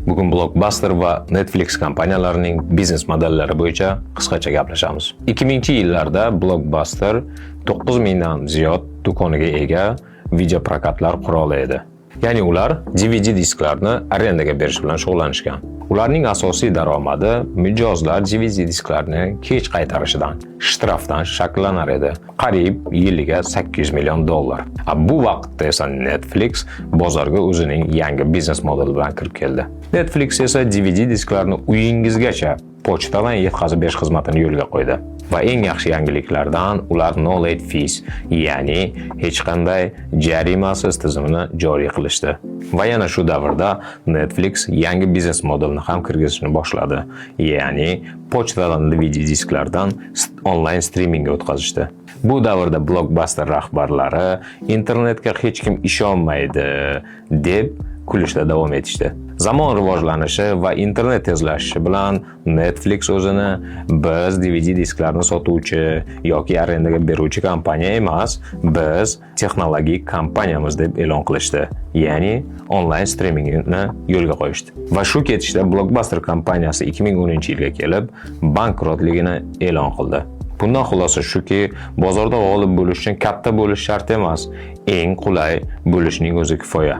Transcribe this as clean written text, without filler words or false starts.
Bugun Blockbuster va Netflix kompaniyalarining biznes modellari bo'yicha qisqacha gaplashamiz. 2000-yillarda Blockbuster 9000 dan ziyod do'koniga ega video prokatlar quroli edi. Ya'ni ular DVD disklarni arendaga berish bilan shug'ullanishgan. Ularning asosiy daromadi mijozlar DVD disklarni kech qaytarishidan, shtrafdan shakllanar edi. Qariyb yiliga $800 million. Bu vaqtda esa Netflix bozorga o'zining yangi biznes modeli bilan kirib keldi. Netflix esa DVD disklarni uyingizgacha pochtadan yetkazib berish xizmatini yo'lga qo'ydi. Va eng yaxshi yangiliklardan ular no late fees, ya'ni hech qanday jarimasiz tizimini joriy qilishdi. Va yana shu davrda Netflix yangi biznes modelini ham kirgizishni boshladi. Ya'ni pochtadan DVD disklardan onlayn streamingga o'tkazishdi. Bu davrda Blockbuster rahbarlari internetga hech kim ishonmaydi deb kulishda davom etishdi. Zamon rivojlanishi va internet tezlashishi bilan Netflix o'zini biz DVD disklarni sotuvchi yoki arendaga beruvchi kompaniya emas, biz texnologik kompaniyamiz deb e'lon qilishdi. Ya'ni onlayn streamingni yo'lga qo'yishdi. Va shu ketishda Blockbuster kompaniyasi 2010-yilga kelib bankrotligini e'lon qildi. Bundan xulosa shuki, bozorda g'olib bo'lish uchun katta bo'lish shart emas, eng qulay bo'lishning o'zi kifoya.